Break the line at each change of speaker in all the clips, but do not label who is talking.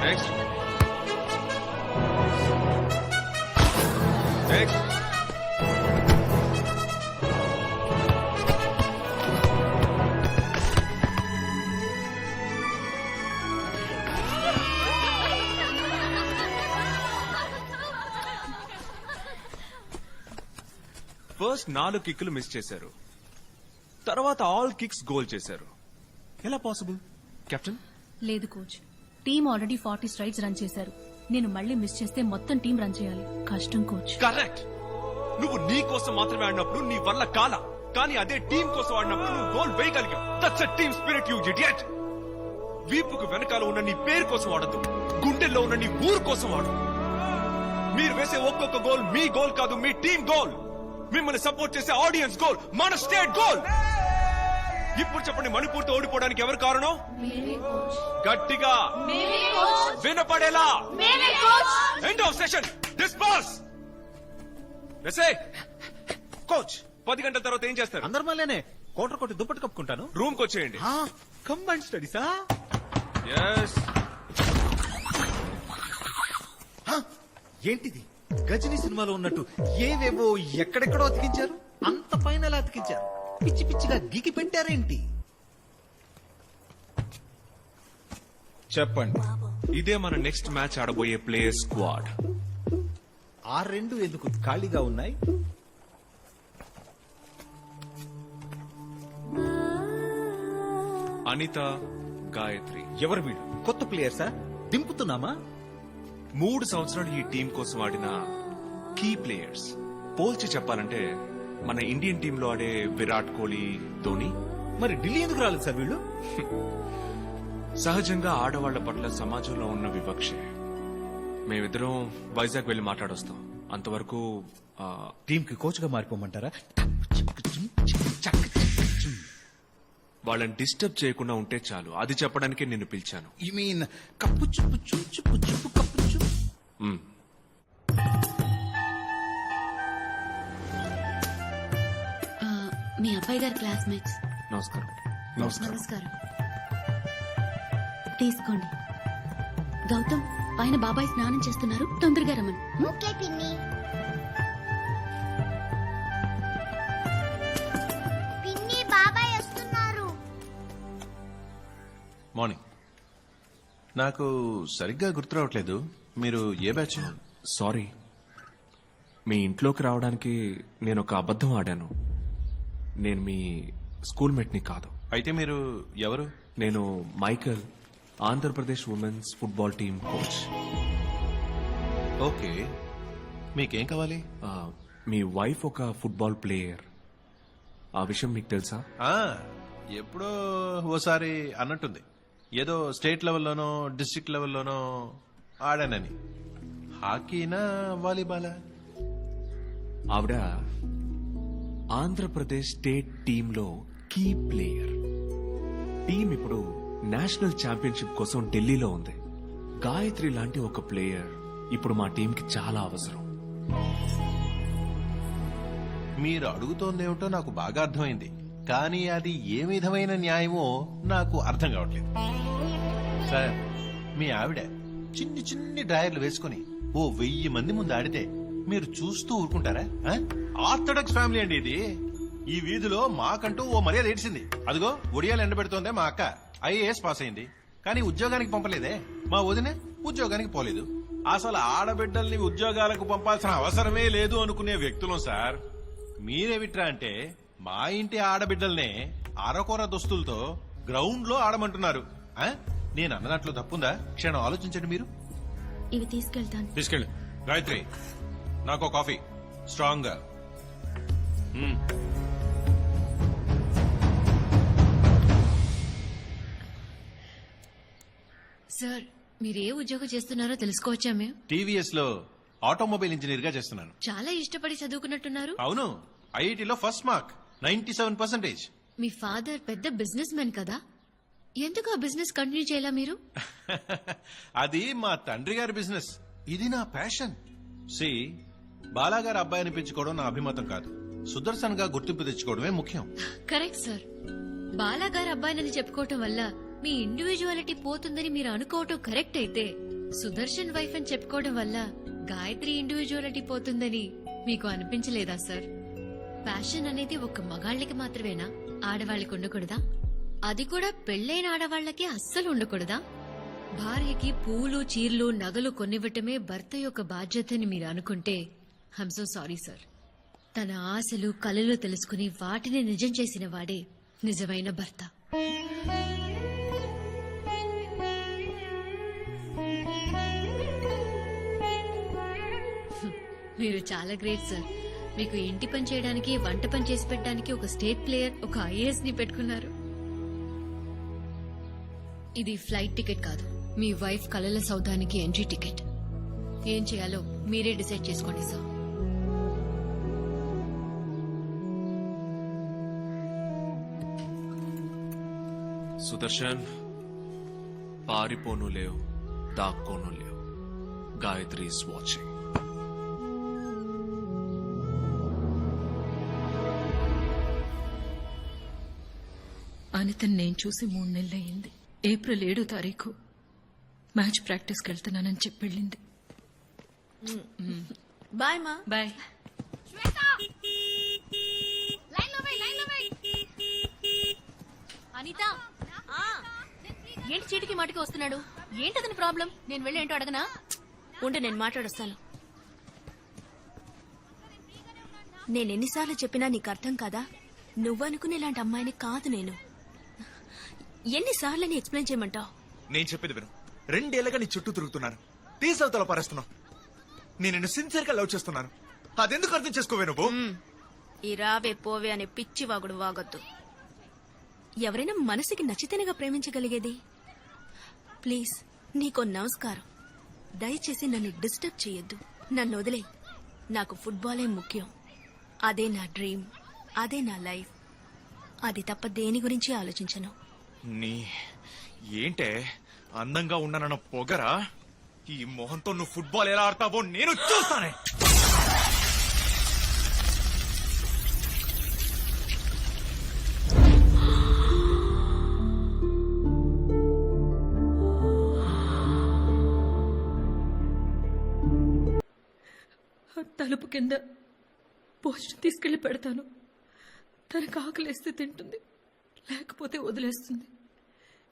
Next next first 4 కిక్లు miss చేశారు, తర్వాత all kicks goal చేశారు. ఎలా పాసిబుల్ కెప్టెన్?
లేదు coach, team already 40 strikes run చేశారు. నేను మళ్ళీ మిస్ చేస్తే మొత్తం టీం రన్ చేయాలి. కష్టం కోచ్.
కరెక్ట్. నువ్వు నీ కోసం మాత్రమే ఆడినప్పుడు నీ వల్ల కాల, కానీ అదే టీం కోసం ఆడినప్పుడు నువ్వు గోల్ వేయగలిగావు. That's a team spirit, you idiot. వీపుకు వెనకాల ఉన్న నీ పేరు కోసం ఆడద్దు, గుండెల్లో ఉన్న నీ ఊరు కోసం ఆడు. మీరు వేసే ఒక్కొక్క గోల్ మీ గోల్ కాదు, మీ టీం గోల్. మిమ్మల్ని సపోర్ట్ చేసే ఆడియన్స్ గోల్, మన స్టేట్ గోల్. ఇప్పుడు చెప్పండి, మణిపూర్తో ఓడిపోవడానికి ఎవరు కారణం? గట్టిగా వినపడేలా. End of session. Disperse. Coach 10 గంటల తర్వాత ఏం చేస్తారు?
అందరు మళ్ళీనే కోటర్ కొట్టి దుప్పటి కప్పుకుంటాను.
రూమ్ కి వచ్చేయండి.
కంబైన్డ్ స్టడీసా?
yes.
ఏంటిది? గజనీ సినిమాలో ఉన్నట్టు ఏవేవో ఎక్కడెక్కడో అతికించారు. అంత పైన ఎలా అతికించారు? పిచ్చి పిచ్చిగా గీకి పెట్టారేంటి?
చెప్పండి, ఇదే మన నెక్స్ట్ మ్యాచ్ ఆడబోయే ప్లేయర్ స్క్వాడ్.
ఆ రెండు ఎందుకు ఖాళీగా ఉన్నాయి?
అనిత, గాయత్రి.
ఎవరు వీడు? కొత్త ప్లేయర్సా? దింపుతున్నామా?
3 సంవత్సరాలు ఈ టీం కోసం ఆడిన కీ ప్లేయర్స్. పోల్చి చెప్పాలంటే మన ఇండియన్ టీంలో ఆడే విరాట్ కోహ్లీ, ధోని.
మరి ఢిల్లీ ఎందుకు రాలేదు సార్ వీళ్ళు?
సహజంగా ఆడవాళ్ల పట్ల సమాజంలో ఉన్న వివక్షే. మేమిద్దరం వైజాగ్ వెళ్లి మాట్లాడొస్తాం. అంతవరకు
టీం కి కోచ్ గా మారిపోమంటారా?
వాళ్ళని డిస్టర్బ్ చేయకుండా ఉంటే చాలు. అది చెప్పడానికే నిన్ను పిలిచాను.
యు మీన్ కప్పు చుప్పు చుప్పు చుప్పు కప్పు చుప్పు.
మీ అబ్బాయి గారి క్లాస్మేట్స్.
నమస్కారం.
నమస్కారం. తీసుకోండి. గౌతమ్, పైన బాబాయ్ స్నానం చేస్తున్నారు, తొందరగా రమ్మను.
ఓకే పిన్ని. పిన్ని, బాబాయ్ వస్తున్నారు.
మార్నింగ్. నాకు సరిగ్గా గుర్తు రావట్లేదు, మీరు ఏ బ్యాచ్?
సారీ, మీ ఇంట్లోకి రావడానికి నేను ఒక అబద్ధం ఆడాను. నేను మీ స్కూల్ మేట్ ని కాదు.
అయితే మీరు ఎవరు?
నేను Michael, Andhra Pradesh women's football team coach.
Okay, మీకేం కావాలి?
మీ వైఫ్ ఒక ఫుట్బాల్ ప్లేయర్. ఆ విషయం మీకు తెలుసా?
ఎప్పుడో ఓసారి అన్నట్టుంది. ఏదో స్టేట్ లెవెల్లోనో డిస్ట్రిక్ట్ లెవెల్లోనో ఆడానని. హాకీనా వాలీబాలా?
ఆవిడ ఆంధ్రప్రదేశ్ స్టేట్ టీంలో కీ ప్లేయర్. టీం ఇప్పుడు నేషనల్ ఛాంపియన్షిప్ కోసం ఢిల్లీలో ఉంది. గాయత్రి లాంటి ఒక ప్లేయర్ ఇప్పుడు మా టీంకి చాలా అవసరం.
మీరు అడుగుతోందేమిటో నాకు బాగా అర్థమైంది, కానీ అది ఏ విధమైన న్యాయమో నాకు అర్థం కావట్లేదు. సార్, మీ ఆవిడ చిన్ని చిన్ని డ్రాయర్లు వేసుకుని ఓ 1000 మంది ముందు ఆడితే మీరు చూస్తూ ఊరుకుంటారా? ఆర్థడాక్స్ ఫ్యామిలీ అండి ఇది. ఈ వీధిలో మాకంటూ ఓ మర్యాద ఏడ్చింది. అదిగో ఒడియాలు ఎండబెడుతోందే మా అక్క. ఐఏఎస్ పాస్ అయింది, కానీ ఉద్యోగానికి పంపలేదే. మా వదినే ఉద్యోగానికి పోలేదు. అసలు ఆడబిడ్డల్ని ఉద్యోగాలకు పంపాల్సిన అవసరమే లేదు అనుకునే వ్యక్తులం సార్. మీరేవిట్రా అంటే మా ఇంటి ఆడబిడ్డల్నే అరకొర దుస్తులతో గ్రౌండ్ లో ఆడమంటున్నారు. నేను అన్నదాంట్లో తప్పుందా? క్షణం ఆలోచించండి మీరు.
ఇవి తీసుకెళ్తాను.
తీసుకెళ్ళి. గాయత్రి, నాకు కాఫీ స్ట్రాంగ్ గా.
సార్, మీరు ఏ ఉద్యోగం చేస్తున్నారో తెలుసుకోవచ్చా? మేము
టీవీఎస్ లో ఆటోమొబైల్ ఇంజనీర్ గా చేస్తున్నాను.
చాలా ఇష్టపడి చదువుకున్నట్టున్నారు.
అవును, ఐఐటీలో ఫస్ట్ మార్క్ 97%.
మీ ఫాదర్ పెద్ద బిజినెస్ మ్యాన్ కదా, ఎందుకు ఆ బిజినెస్ కంటిన్యూ చేయాలా మీరు?
అది మా తండ్రి గారి బిజినెస్, ఇది నా ప్యాషన్. సి, బాలాగారి అబ్బాయి అనిపించుకోవడం నా అభిమతం కాదు. సుదర్శన్ గా గుర్తింపు తెచ్చుకోవడమే ముఖ్యం.
Correct sir. బాలాగారి అబ్బాయినని చెప్పుకోవటం వల్ల మీ ఇండివిజువాలిటీ పోతుందని మీరు అనుకోవటం కరెక్ట్ అయితే, సుదర్శన్ వైఫ్ అని చెప్పుకోవడం వల్ల గాయత్రి ఇండివిజువాలిటీ పోతుందని మీకు అనిపించలేదా సార్? ప్యాషన్ అనేది ఒక మగాళ్ళకి మాత్రమేనా, ఆడవాళ్ళకి ఉండకూడదా? అది కూడా పెళ్ళైన ఆడవాళ్లకి అస్సలు ఉండకూడదా? భార్యకి పూలు, చీరలు, నగలు కొనివ్వటమే భర్త యొక్క బాధ్యతని మీరు అనుకుంటే ఐమ్ సో సారీ సార్. తన ఆశలు, కలలు తెలుసుకుని వాటిని నిజం చేసిన వాడే నిజమైన భర్త. మీరు చాలా గ్రేట్ సార్. మీకు ఇంటి పని చేయడానికి, వంట పని చేసి పెట్టడానికి ఒక స్టేట్ ప్లేయర్, ఒక ఐఏఎస్ ని పెట్టుకున్నారు. ఇది ఫ్లైట్ టికెట్ కాదు, మీ వైఫ్ కలల సౌధానికి ఎంట్రీ టికెట్. ఏం చేయాలో మీరే డిసైడ్ చేసుకోండి సార్.
సుదర్శన్, పారిపోను లేవు, దాక్కోను లేవు. Gayatri is watching.
అనితని నేను చూసి 3 నెలలయ్యింది. ఏప్రిల్ 7వ తారీఖు మ్యాచ్ ప్రాక్టీస్కి వెళ్తున్నానని చెప్పి వెళ్ళింది.
బాయ్ మా.
బాయ్.
అనిత, ఏంటి చీటికి మాటికి వస్తున్నాడు? ఏంటతని ప్రాబ్లం? నేను వెళ్ళి ఏంటో అడగనా?
ఉంటే నేను మాట్లాడొస్తాను. నేనెన్నిసార్లు చెప్పినా నీకు అర్థం కాదా? నువ్వనుకునే ఇలాంటి అమ్మాయిని కాదు నేను. ఎన్నిసార్లు ఎక్స్ప్లెయిన్ చేయమంటావు?
నేను చెప్పేది విను. 2 ఏళ్ళగా నీ చుట్టూ తిరుగుతున్నాను, తీసవతల పరేస్తున్నావు. నేను నిన్ను సిన్సియర్ గా లవ్ చేస్తున్నాను. అదెందుకు అర్థం చేసుకోవే నువ్వు?
ఈ రావే పోవే అనే పిచ్చి వాగుడు వాగొద్దు. ఎవరైనా మనసుకి నచ్చితేనేగా ప్రేమించగలిగేది. ప్లీజ్, నీకో నమస్కారం. దయచేసి నన్ను డిస్టర్బ్ చేయొద్దు. నన్ను వదిలేయ్. నాకు ఫుట్బాలే ముఖ్యం. అదే నా డ్రీమ్, అదే నా లైఫ్. అది తప్ప దేని గురించి ఆలోచించను.
నీ ఏంటే అందంగా ఉన్నానన్న పొగరా? ఈ మొహంతో నువ్వు ఫుట్బాల్ ఎలా ఆడతావో నేను చూస్తానే.
తలుపు కింద పోస్ట్ తీసుకెళ్లి పెడతాను. తనకు ఆకలేస్తే తింటుంది, లేకపోతే వదిలేస్తుంది.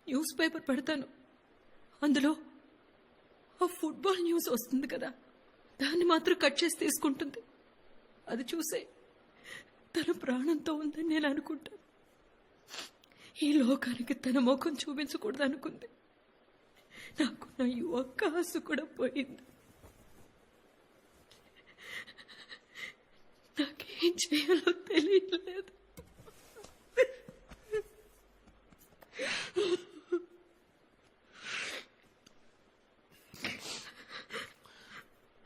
న్యూస్ పేపర్ పెడతాను, అందులో ఆ ఫుట్బాల్ న్యూస్ వస్తుంది కదా, దాన్ని మాత్రం కట్ చేసి తీసుకుంటుంది. అది చూసే తన ప్రాణంతో ఉందని నేను అనుకుంటాను. ఈ లోకానికి తన ముఖం చూపించకూడదు అనుకుంది. నాకున్న ఈ ఒక్క ఆశ కూడా పోయింది. నాకేం చేయాలో తెలియలేదు.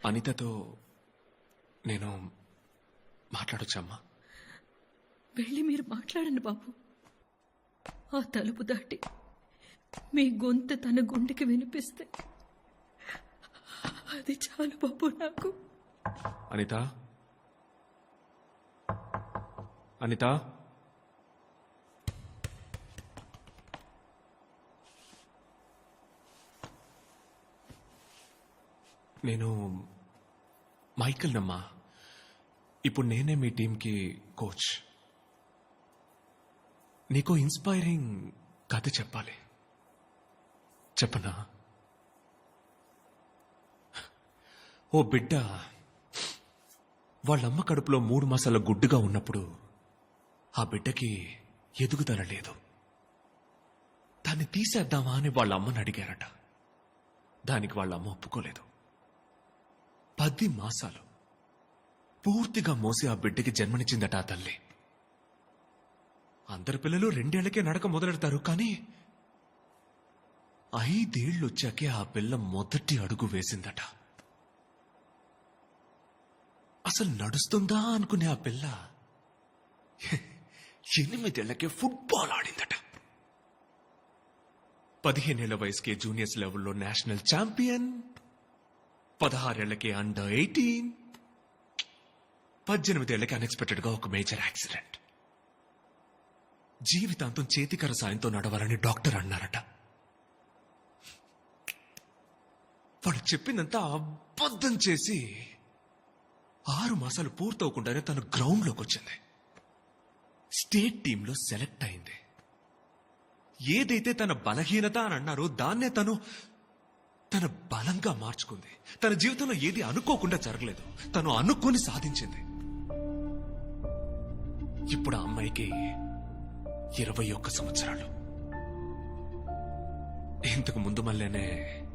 అనితతో నేను మాట్లాడొచ్చమ్మా?
వెళ్ళి మీరు మాట్లాడండి బాబు. ఆ తలుపు దాటి మీ గొంతు తన గుండెకి వినిపిస్తే అది చాలు బాబు నాకు.
అనిత, అనిత, నేను మైకిల్ నమ్మా. ఇప్పుడు నేనే మీ టీంకి కోచ్. నీకు ఇన్స్పైరింగ్ కథ చెప్పాలి. చెప్పనా? ఓ బిడ్డ వాళ్ళమ్మ కడుపులో 3 మాసాల గుడ్డుగా ఉన్నప్పుడు ఆ బిడ్డకి ఎదుగుదల లేదు. దాన్ని తీసేద్దామా అని వాళ్ళ అమ్మని అడిగారట. దానికి వాళ్ళ అమ్మ ఒప్పుకోలేదు. 10 మాసాలు పూర్తిగా మోసి ఆ బిడ్డకి జన్మనిచ్చిందట ఆ తల్లి. అందరి పిల్లలు 2 ఏళ్లకే నడక మొదలెడతారు, కానీ 5 ఏళ్ళు వచ్చాకే ఆ పిల్ల మొదటి అడుగు వేసిందట. అసలు నడుస్తుందా అనుకునే ఆ పిల్ల 8 ఏళ్లకే ఫుట్బాల్ ఆడిందట. 15 ఏళ్ల వయసుకే జూనియర్స్ లెవెల్లో నేషనల్ ఛాంపియన్, 16 ఏళ్లకే అండర్ 18, 18 ఏళ్లకి అన్ఎక్స్పెక్టెడ్ గా ఒక మేజర్ యాక్సిడెంట్. జీవితాంతం చేతికర సాయంతో నడవాలని డాక్టర్ అన్నారట. నాకు చెప్పిందంతా అబద్ధం చేసి 6 మాసాలు పూర్తవకుండానే తను గ్రౌండ్ లోకి వచ్చింది. స్టేట్ టీంలో సెలెక్ట్ అయింది. ఏదైతే తన బలహీనత అని అన్నారో దాన్నే తను తన బలంగా మార్చుకుంది. తన జీవితంలో ఏది అనుకోకుండా జరగలేదు, తను అనుకొని సాధించింది. ఇప్పుడు ఆ అమ్మాయికి 21 సంవత్సరాలు. ఇంతకు ముందు మళ్ళీనే